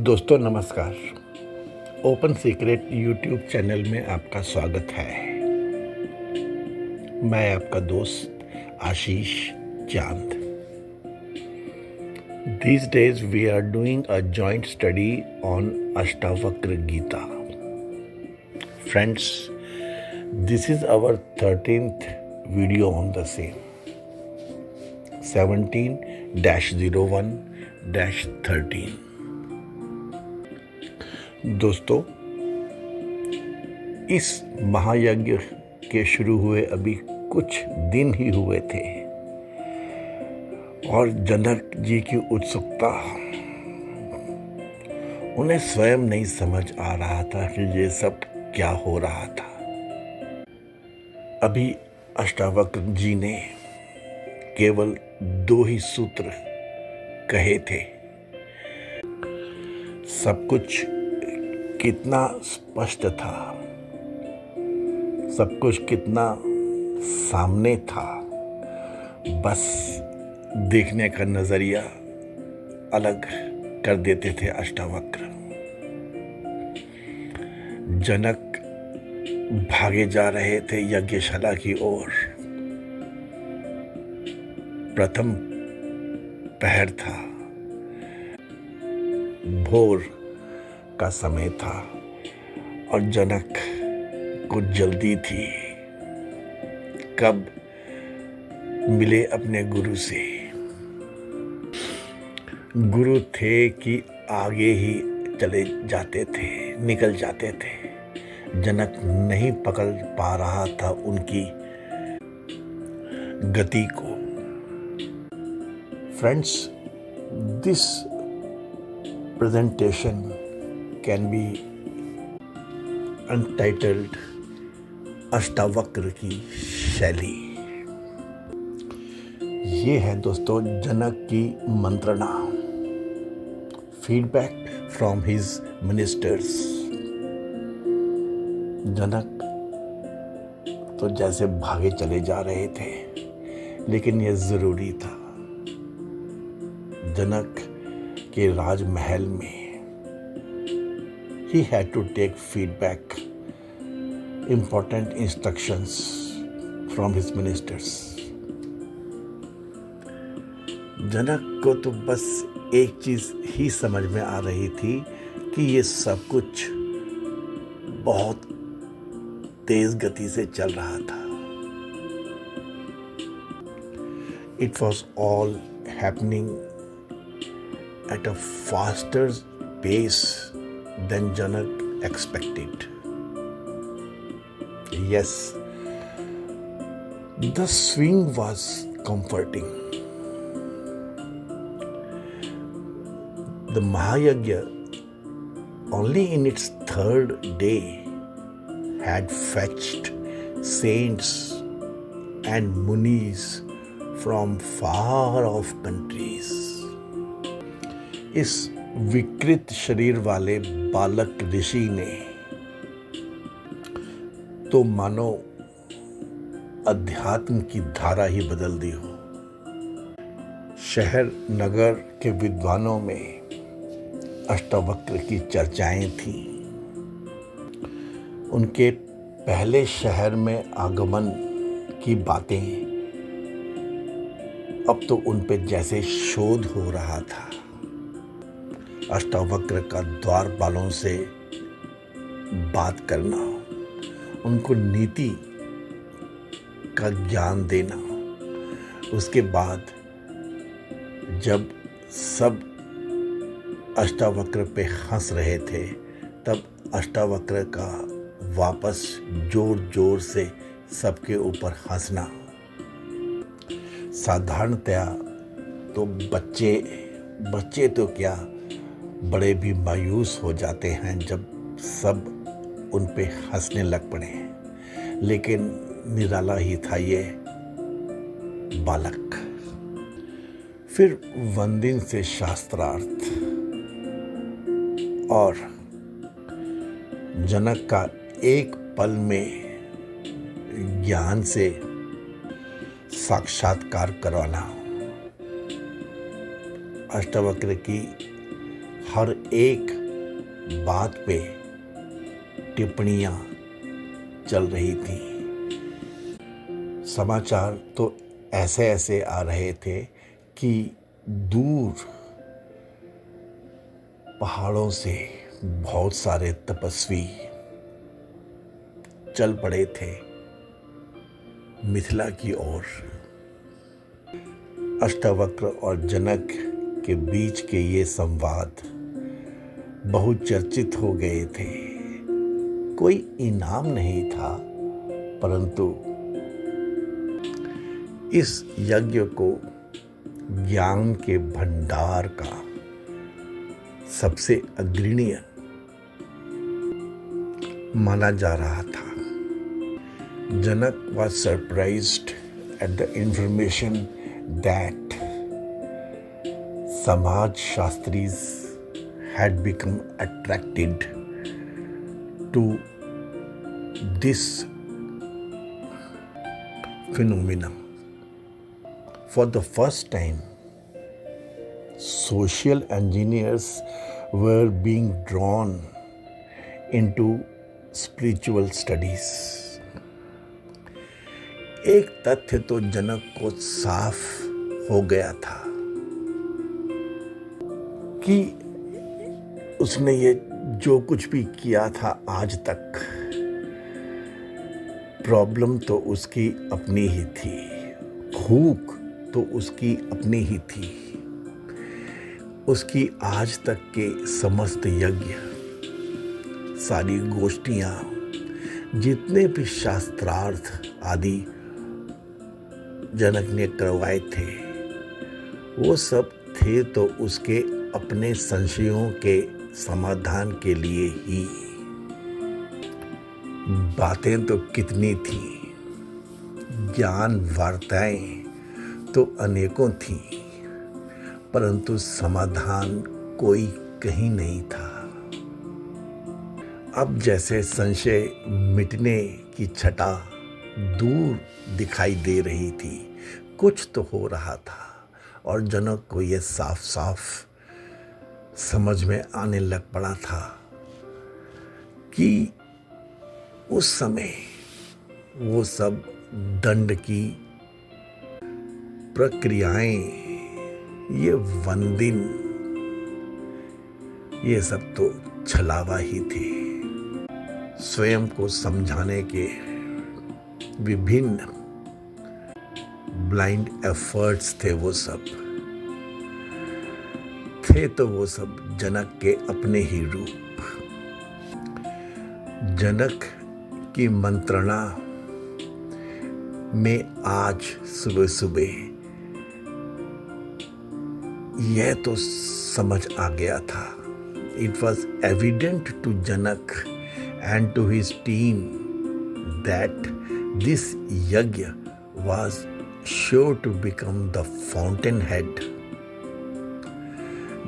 दोस्तों नमस्कार। Open secret YouTube channel में आपका स्वागत है। मैं आपका दोस्त आशीष चांद। These days we are doing a joint study on Ashtavakra Gita. Friends, this is our 13th video on the same. 17-01-13। दोस्तों, इस महायज्ञ के शुरू हुए अभी कुछ दिन ही हुए थे और जनक जी की उत्सुकता, उन्हें स्वयं नहीं समझ आ रहा था कि ये सब क्या हो रहा था। अभी अष्टावक्र जी ने केवल 2 ही सूत्र कहे थे। सब कुछ कितना स्पष्ट था, सब कुछ कितना सामने था, बस देखने का नजरिया अलग कर देते थे अष्टावक्र। जनक भागे जा रहे थे यज्ञशाला की ओर। प्रथम पहर था, भोर का समय था और जनक को जल्दी थी। कब मिले अपने गुरु से। गुरु थे कि आगे ही चले जाते थे, निकल जाते थे। जनक नहीं पकड़ पा रहा था उनकी गति को। Friends, this presentation can be untitled Ashtavakra की शैली। ये है दोस्तों जनक की मंत्रणा, फीडबैक फ्रॉम हिज मिनिस्टर्स। जनक तो जैसे भागे चले जा रहे थे, लेकिन यह जरूरी था। जनक के राजमहल में he had to take feedback, important instructions from his ministers. जनक को तो बस एक चीज ही समझ में आ रही थी कि ये सब कुछ बहुत तेज गति से चल रहा था। It was all happening at a faster pace than Janak expected. Yes, the swing was comforting. The Mahayagya, only in its 3rd day, had fetched saints and munis from far off countries. इस विकृत शरीर वाले बालक ऋषि ने तो मानो अध्यात्म की धारा ही बदल दी हो। शहर नगर के विद्वानों में अष्टावक्र की चर्चाएं थीं। उनके पहले शहर में आगमन की बातें अब तो उन पे जैसे शोध हो रहा था। अष्टावक्र का द्वारपालों से बात करना, उनको नीति का ज्ञान देना। उसके बाद जब सब अष्टावक्र पे हंस रहे थे, तब अष्टावक्र का वापस जोर जोर से सबके ऊपर हंसना। साधारणतया तो बच्चे तो क्या, बड़े भी मायूस हो जाते हैं जब सब उन पे हंसने लग पड़े। लेकिन निराला ही था ये बालक। फिर वंदिन से शास्त्रार्थ और जनक का एक पल में ज्ञान से साक्षात्कार करवाना। अष्टावक्र की हर एक बात पे टिप्पणियां चल रही थी। समाचार तो ऐसे ऐसे आ रहे थे कि दूर पहाड़ों से बहुत सारे तपस्वी चल पड़े थे मिथिला की ओर। अष्टावक्र और जनक के बीच के ये संवाद बहुचर्चित हो गए थे। कोई इनाम नहीं था, परंतु इस यज्ञ को ज्ञान के भंडार का सबसे अग्रणीय माना जा रहा था। Janak was surprised at the information that Samaj Shastris had become attracted to this phenomenon. For the first time, social engineers were being drawn into spiritual studies. एक तथ्य तो जनक को साफ हो गया था कि उसने ये जो कुछ भी किया था आज तक, प्रॉब्लम तो उसकी अपनी ही थी, भूख तो उसकी अपनी ही थी। उसकी आज तक के समस्त यज्ञ, सारी गोष्ठियां, जितने भी शास्त्रार्थ आदि जनक ने करवाए थे, वो सब थे तो उसके अपने संशयों के समाधान के लिए ही। बातें तो कितनी थी, ज्ञान वार्ताएं तो अनेकों थी, परंतु समाधान कोई कहीं नहीं था। अब जैसे संशय मिटने की छटा दूर दिखाई दे रही थी, कुछ तो हो रहा था, और जनक को यह साफ साफ समझ में आने लग पड़ा था कि उस समय वो सब दंड की प्रक्रियाएं, ये वंदिन, ये सब तो छलावा ही थे। स्वयं को समझाने के विभिन्न ब्लाइंड एफर्ट्स थे, वो सब थे तो वो सब जनक के अपने ही रूप। जनक की मंत्रणा में आज सुबह सुबह यह तो समझ आ गया था। It was evident to Janak and to his team that this yajna was sure to become the fountainhead,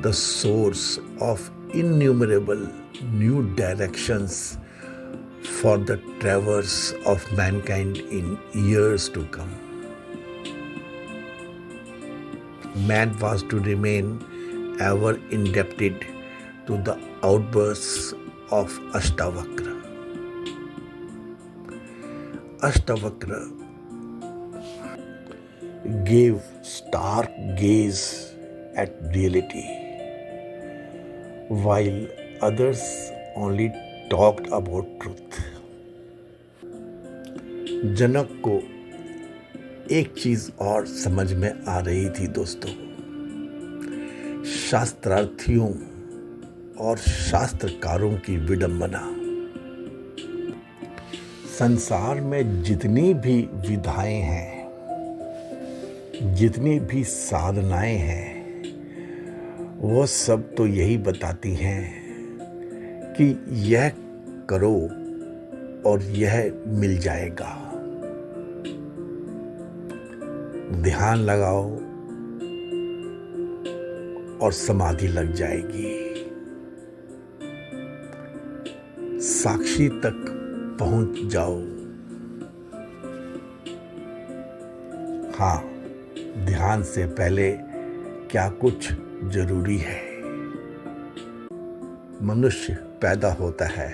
the source of innumerable new directions for the traverse of mankind in years to come. Man was to remain ever indebted to the outbursts of Ashtavakra. Ashtavakra gave stark gaze at reality, while others only talked about truth. जनक को एक चीज और समझ में आ रही थी दोस्तों, शास्त्रार्थियों और शास्त्रकारों की विडंबना। संसार में जितनी भी विधाएं हैं, जितनी भी साधनाएं हैं, वो सब तो यही बताती हैं कि यह करो और यह मिल जाएगा। ध्यान लगाओ और समाधि लग जाएगी। साक्षी तक पहुंच जाओ। हाँ, ध्यान से पहले क्या कुछ जरूरी है। मनुष्य पैदा होता है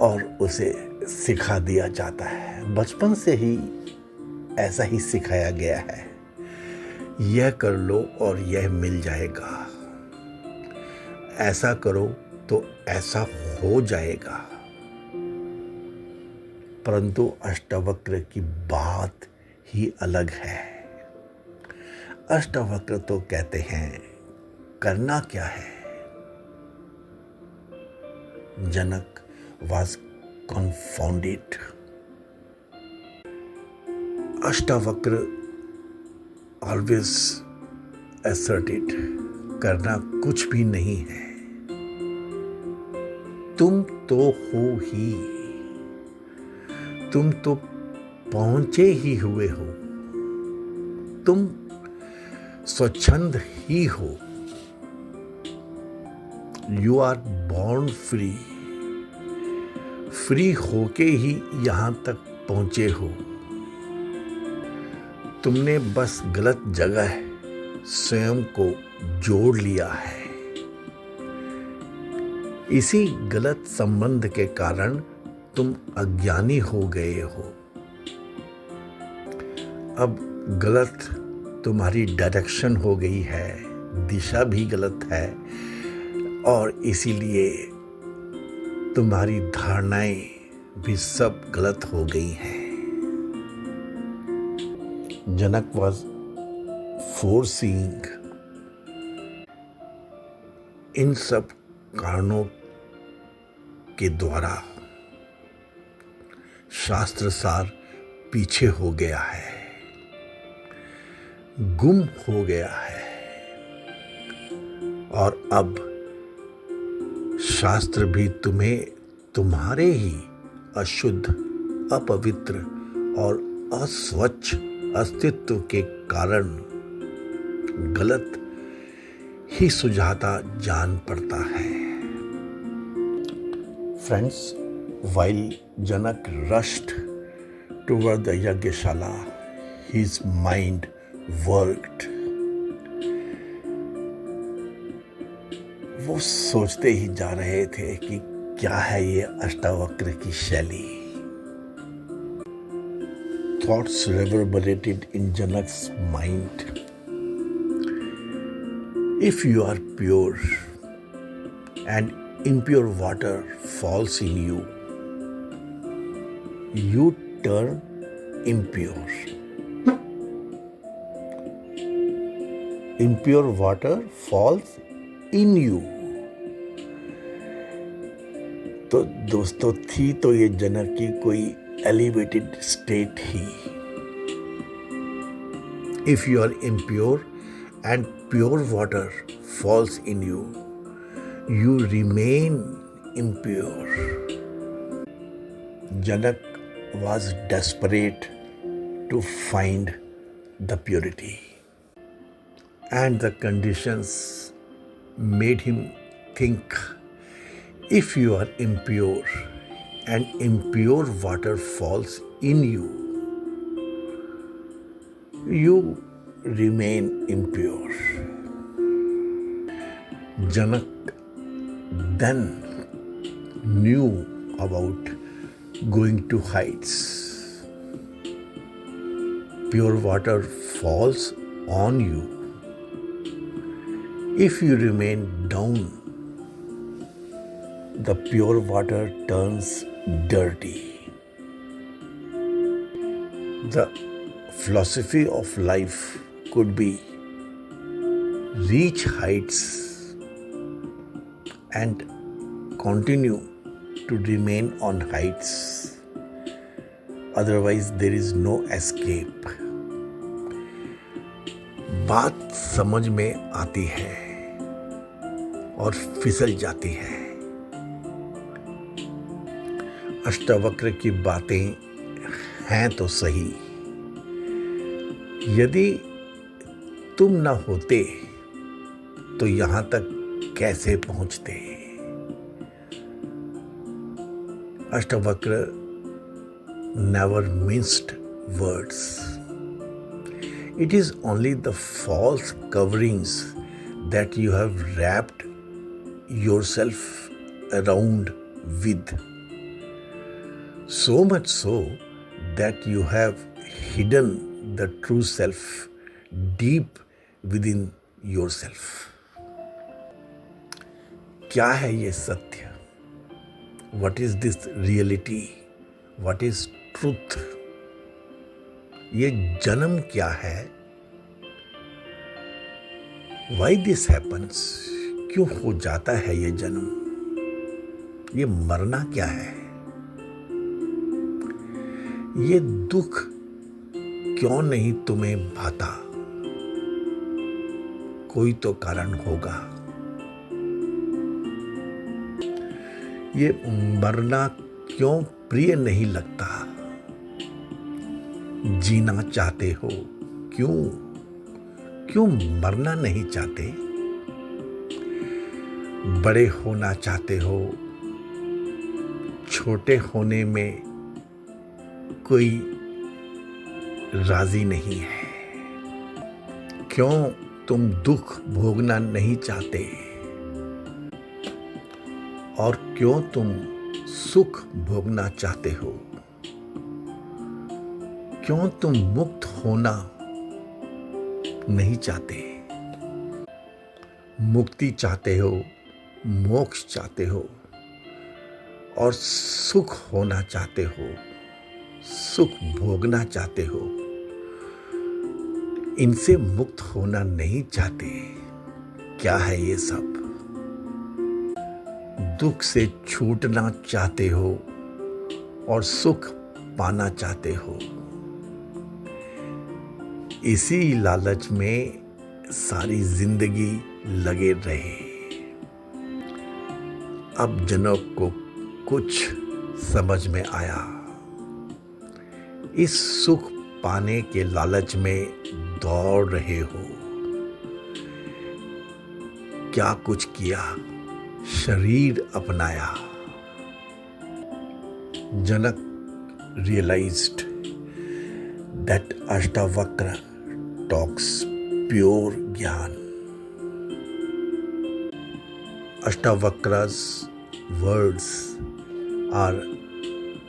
और उसे सिखा दिया जाता है, बचपन से ही ऐसा ही सिखाया गया है, यह कर लो और यह मिल जाएगा, ऐसा करो तो ऐसा हो जाएगा। परंतु अष्टवक्र की बात ही अलग है। अष्टवक्र तो कहते हैं करना क्या है। जनक was confounded. Ashtavakra always asserted, करना कुछ भी नहीं है, तुम तो हो ही, तुम तो पहुंचे ही हुए हो, तुम स्वच्छंद ही हो, you are born free, free होके ही यहां तक पहुंचे हो। तुमने बस गलत जगह स्वयं को जोड़ लिया है। इसी गलत संबंध के कारण तुम अज्ञानी हो गए हो। अब गलत तुम्हारी डायरेक्शन हो गई है, दिशा भी गलत है और इसीलिए तुम्हारी धारणाएं भी सब गलत हो गई हैं। जनक was foreseeing इन सब कारणों के द्वारा शास्त्र सार पीछे हो गया है, गुम हो गया है और अब शास्त्र भी तुम्हें तुम्हारे ही अशुद्ध, अपवित्र और अस्वच्छ अस्तित्व के कारण गलत ही सुझाता जान पड़ता है। Friends, while Janak rushed toward the Yagyashala, his mind worked. वो सोचते ही जा रहे थे कि क्या है ये अष्टावक्र की शैली। Thoughts reverberated in Janak's mind. If you are pure and impure water falls in you, you turn impure. Impure water falls in you. तो दोस्तों थी तो ये जनक की कोई elevated state he. If you are impure and pure water falls in you, you remain impure. Janak was desperate to find the purity, and the conditions made him think, if you are impure and impure water falls in you, you remain impure. Janak then knew about going to heights. Pure water falls on you. If you remain down, the pure water turns dirty. The philosophy of life could be reach heights and continue to remain on heights. Otherwise, there is no escape. बात समझ में आती है और फिसल जाती है। अष्टवक्र की बातें हैं तो सही, यदि तुम न होते तो यहां तक कैसे पहुंचते। Ashtavakra never minced words. It is only the false coverings that you have wrapped yourself around with, so much so that you have hidden the true self deep within yourself. क्या है ये सत्य? What is this reality? What is truth? ये जन्म क्या है? Why this happens? क्यों हो जाता है ये जन्म? ये मरना क्या है? ये दुख क्यों नहीं तुम्हें भाता? कोई तो कारण होगा। ये मरना क्यों प्रिय नहीं लगता? जीना चाहते हो, क्यों मरना नहीं चाहते? बड़े होना चाहते हो, छोटे होने में कोई राजी नहीं है। क्यों तुम दुख भोगना नहीं चाहते? और क्यों तुम सुख भोगना चाहते हो? क्यों तुम मुक्त होना नहीं चाहते? मुक्ति चाहते हो, मोक्ष चाहते हो और सुख होना चाहते हो, सुख भोगना चाहते हो। इनसे मुक्त होना नहीं चाहते। क्या है ये सब? दुख से छूटना चाहते हो और सुख पाना चाहते हो। इसी लालच में सारी जिंदगी लगे रहे। अब जनक को कुछ समझ में आया। इस सुख पाने के लालच में दौड़ रहे हो। क्या कुछ किया? शरीर अपनाया। जनक realized that Ashtavakra talks pure Gyan. Ashtavakra's words are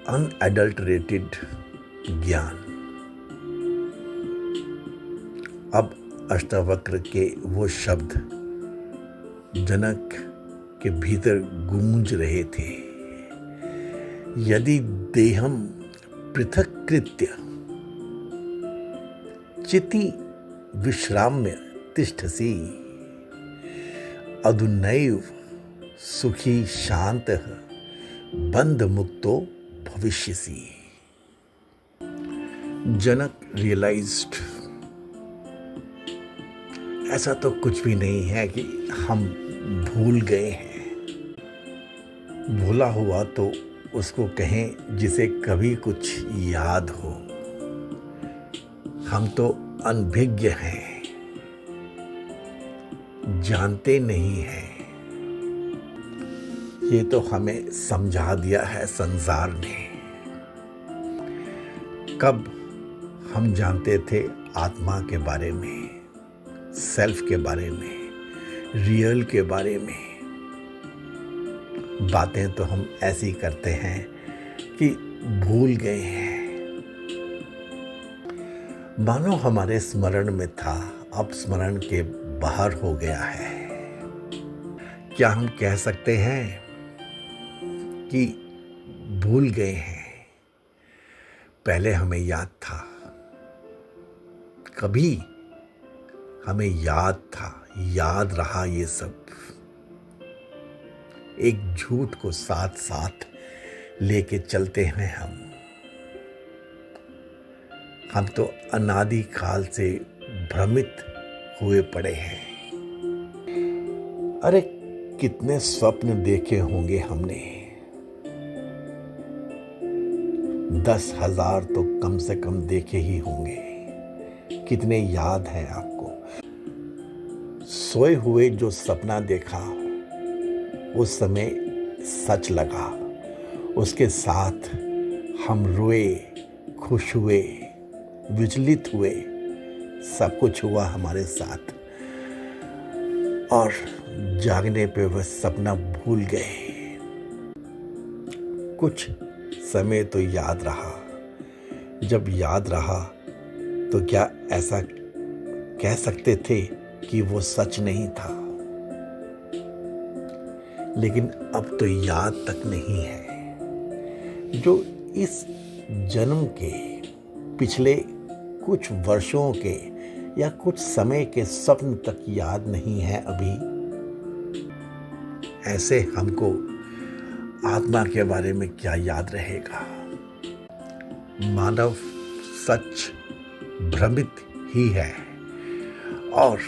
unadulterated Gyan. अब अष्टावक्र के वो शब्द जनक के भीतर गूंज रहे थे। यदि देहम पृथक्कृत्य चिति विश्राम्य तिष्ठसि अधुनैव सुखी शांतः बंध मुक्तो भविष्यसि। जनक रियलाइज्ड ऐसा तो कुछ भी नहीं है कि हम भूल गए हैं। भूला हुआ तो उसको कहें जिसे कभी कुछ याद हो। हम तो अनभिज्ञ हैं, जानते नहीं हैं। ये तो हमें समझा दिया है संसार ने। कब हम जानते थे आत्मा के बारे में, सेल्फ के बारे में, रियल के बारे में। बातें तो हम ऐसी करते हैं कि भूल गए हैं। मानो हमारे स्मरण में था, अब स्मरण के बाहर हो गया है। क्या हम कह सकते हैं कि भूल गए हैं? पहले हमें याद था, कभी हमें याद था, याद रहा ये सब। एक झूठ को साथ साथ लेके चलते हैं हम तो अनादि काल से भ्रमित हुए पड़े हैं। अरे कितने स्वप्न देखे होंगे हमने। 10,000 तो कम से कम देखे ही होंगे। कितने याद हैं आपको? सोए हुए जो सपना देखा उस समय सच लगा। उसके साथ हम रोए, खुश हुए, विचलित हुए, सब कुछ हुआ हमारे साथ। और जागने पे वह सपना भूल गए। कुछ समय तो याद रहा। जब याद रहा तो क्या ऐसा कह सकते थे कि वो सच नहीं था? लेकिन अब तो याद तक नहीं है। जो इस जन्म के पिछले कुछ वर्षों के या कुछ समय के स्वप्न तक याद नहीं है अभी, ऐसे हमको आत्मा के बारे में क्या याद रहेगा? मानव सच भ्रमित ही है। और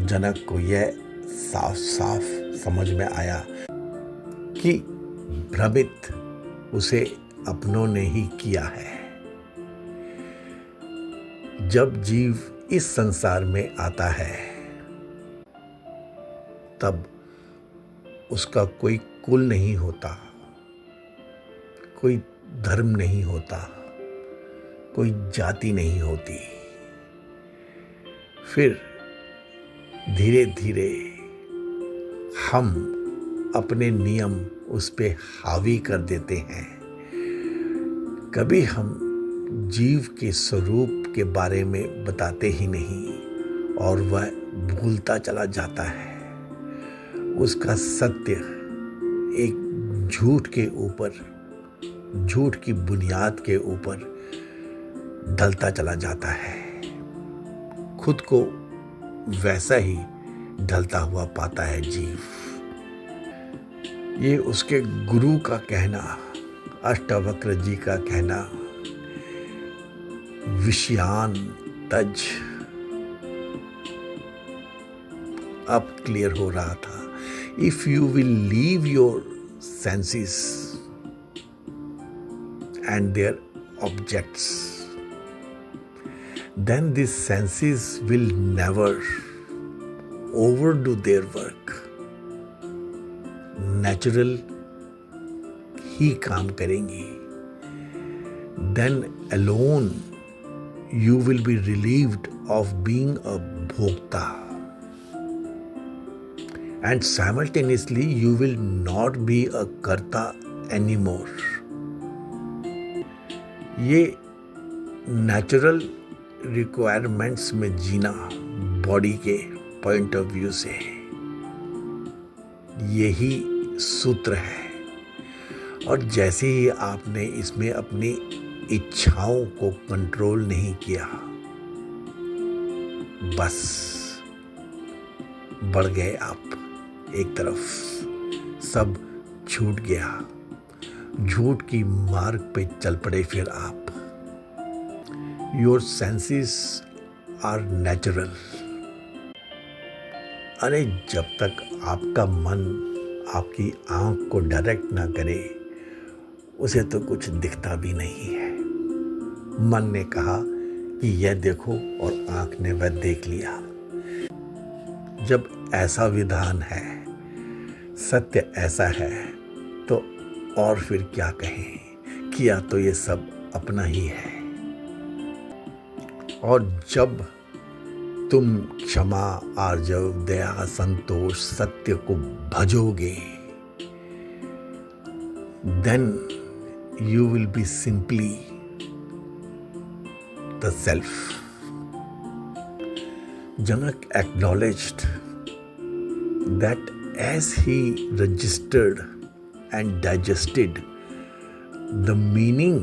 जनक को यह साफ साफ समझ में आया कि भ्रमित उसे अपनों ने ही किया है। जब जीव इस संसार में आता है तब उसका कोई कुल नहीं होता, कोई धर्म नहीं होता, कोई जाति नहीं होती। फिर धीरे धीरे हम अपने नियम उस पे हावी कर देते हैं। कभी हम जीव के स्वरूप के बारे में बताते ही नहीं और वह भूलता चला जाता है। उसका सत्य एक झूठ के ऊपर, झूठ की बुनियाद के ऊपर ढलता चला जाता है। खुद को वैसा ही ढलता हुआ पाता है जीव। ये उसके गुरु का कहना, अष्टावक्र जी का कहना, विषयान तज, अब क्लियर हो रहा था। If you will leave your senses and their objects, then these senses will never overdo their work. Natural ही काम करेंगी। Then alone you will be relieved of being a Bhokta. And simultaneously you will not be a karta anymore. ये natural requirements में जीना body के point of view से, यही सूत्र है। और जैसे ही आपने इसमें अपनी इच्छाओं को कंट्रोल नहीं किया, बस बढ़ गए आप एक तरफ, सब छूट गया, झूठ की मार्ग पे चल पड़े फिर आप। Your senses are natural. अरे जब तक आपका मन आपकी आंख को डायरेक्ट ना करे, उसे तो कुछ दिखता भी नहीं है। मन ने कहा कि यह देखो और आंख ने वह देख लिया। जब ऐसा विधान है, सत्य ऐसा है, तो और फिर क्या कहें? किया तो ये सब अपना ही है। और जब तुम क्षमा, आर्जव, दया, संतोष, सत्य को भजोगे, then you will be simply the self. Janak acknowledged that as he registered and digested the meaning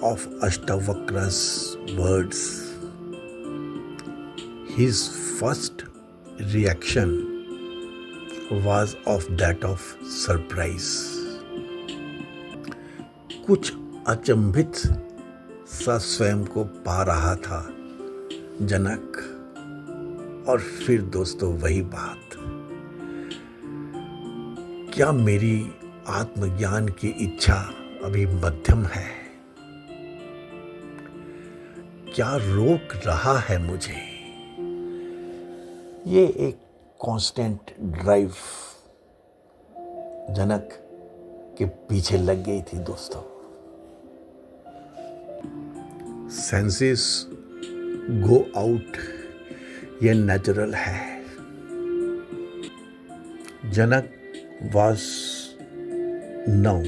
of Ashtavakra's words, his first reaction was of that of surprise. कुछ अचंभित सा स्वयं को पा रहा था जनक। और फिर दोस्तों वही बात, क्या मेरी आत्मज्ञान की इच्छा अभी मध्यम है? क्या रोक रहा है मुझे? ये एक कांस्टेंट ड्राइव जनक के पीछे लग गई थी दोस्तों। सेंसेस गो आउट, ये नेचुरल है। जनक was Now,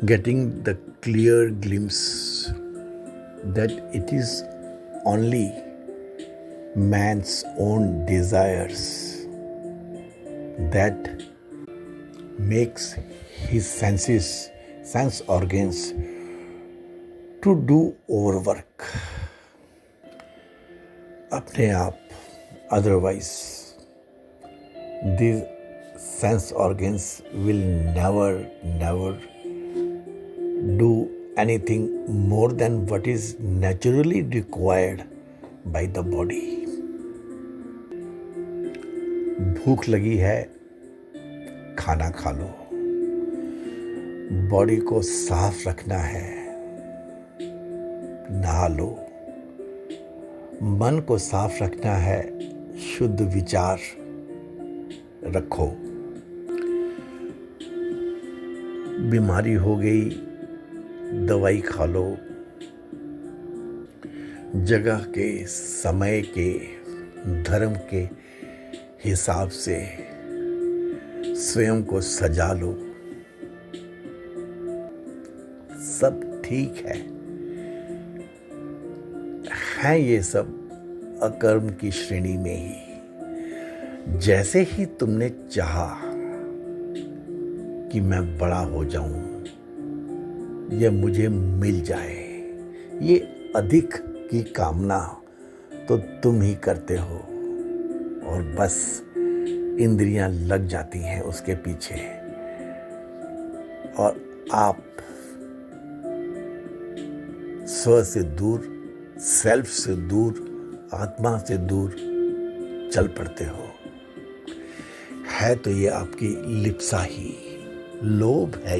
getting the clear glimpse that it is only man's own desires that makes his sense organs to do overwork अपने आप. Otherwise, these sense organs will never do anything more than what is naturally required by the body. भूख लगी है, खाना खा लो. Body को साफ रखना है, नहा लो. मन को साफ रखना है, शुद्ध विचार रखो. बीमारी हो गई, दवाई खा लो. जगह के, समय के, धर्म के हिसाब से स्वयं को सजा लो. सब ठीक है ये सब अकर्म की श्रेणी में ही. जैसे ही तुमने चाहा कि मैं बड़ा हो जाऊं, ये मुझे मिल जाए, ये अधिक की कामना तो तुम ही करते हो और बस इंद्रियां लग जाती हैं उसके पीछे और आप स्व से दूर, सेल्फ से दूर, आत्मा से दूर चल पड़ते हो. है तो ये आपकी लिप्सा ही, लोभ है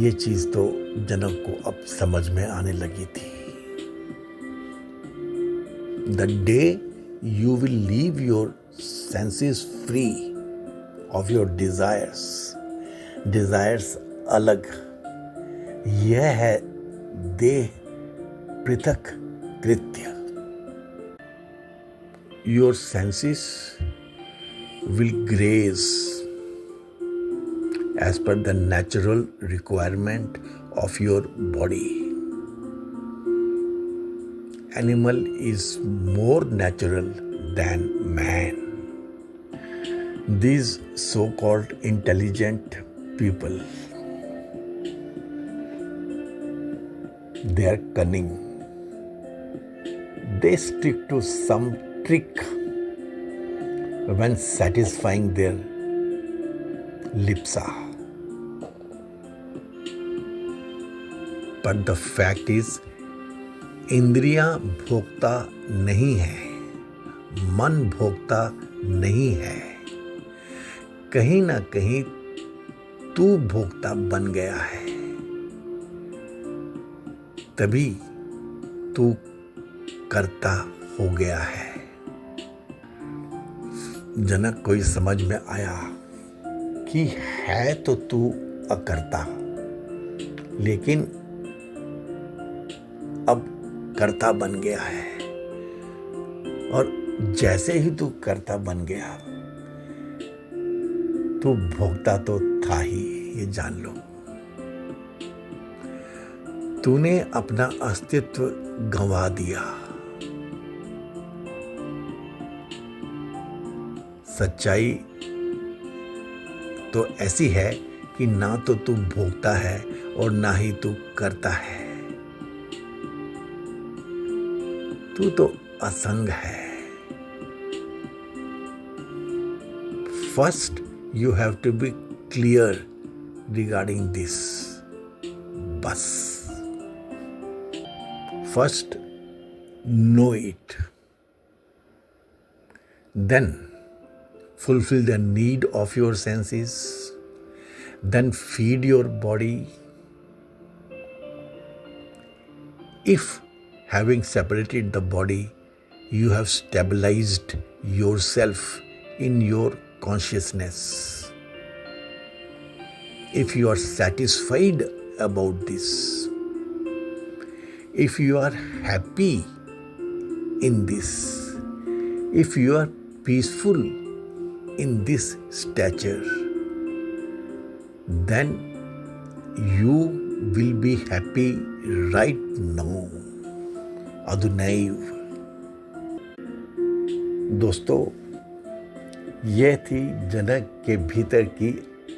ये चीज तो जनक को अब समझ में आने लगी थी. The day you will leave your senses free of your desires अलग, यह है देह पृथक कृत्य. Your senses will graze as per the natural requirement of your body. Animal is more natural than man. These so-called intelligent people, they are cunning. They stick to some trick when satisfying their lipsa. But the fact is, इंद्रियां भोक्ता नहीं है, मन भोक्ता नहीं है. कहीं ना कहीं तू भोक्ता बन गया है, तभी तू कर्ता हो गया है. जनक को समझ में आया कि है तो तू अकर्ता, लेकिन अब कर्ता बन गया है. और जैसे ही तू कर्ता बन गया, तू भोक्ता तो था ही, ये जान लो. तूने अपना अस्तित्व गंवा दिया. सच्चाई तो ऐसी है कि ना तो तू भोगता है और ना ही तू करता है. तू तो असंग है. First you have to be clear regarding this. बस first know it, then fulfill the need of your senses, then feed your body. If having separated the body, you have stabilized yourself in your consciousness, if you are satisfied about this, if you are happy in this, if you are peaceful in this stature, then you will be happy right now. अदुनैव। दोस्तों, यह थी जनक के भीतर की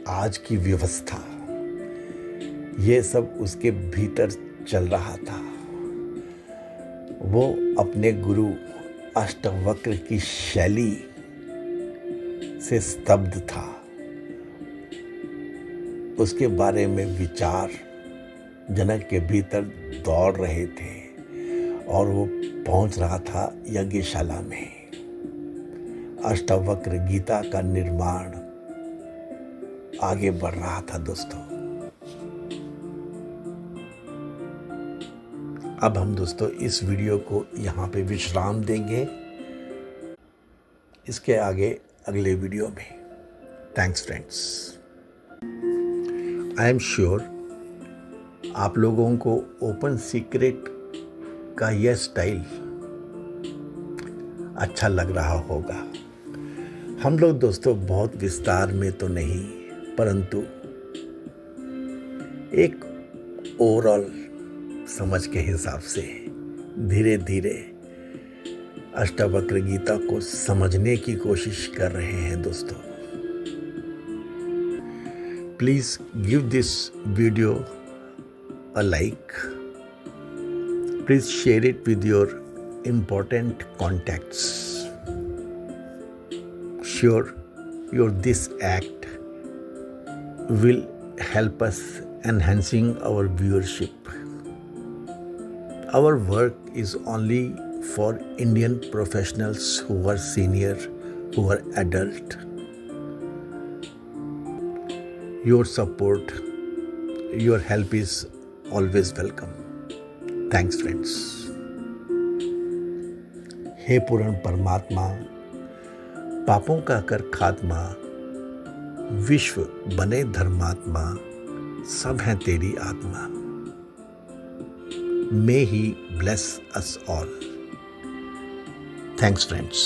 आज की व्यवस्था। ये सब उसके भीतर चल रहा था। वो अपने गुरु अष्टवक्र की शैली से स्तब्ध था। उसके बारे में विचार जनक के भीतर दौड़ रहे थे और वो पहुंच रहा था यज्ञशाला में। अष्टवक्र गीता का निर्माण आगे बढ़ रहा था दोस्तों। अब हम दोस्तों इस वीडियो को यहाँ पे विश्राम देंगे। इसके आगे अगले वीडियो में। Thanks friends. I am sure आप लोगों को ओपन सीक्रेट का यह स्टाइल अच्छा लग रहा होगा। हम लोग दोस्तों बहुत विस्तार में तो नहीं, परंतु एक ओवरऑल समझ के हिसाब से धीरे धीरे अष्टवक्र गीता को समझने की कोशिश कर रहे हैं दोस्तों। Please give this video a like. Please share it with your important contacts. Sure, this act will help us enhancing our viewership. Our work is only for Indian professionals who are senior, who are adult. Your support, your help is always welcome. Thanks friends. हे पूर्ण परमात्मा, पापों का कर खात्मा, विश्व बने धर्मात्मा, सब हैं तेरी आत्मा। May he bless us all. Thanks friends.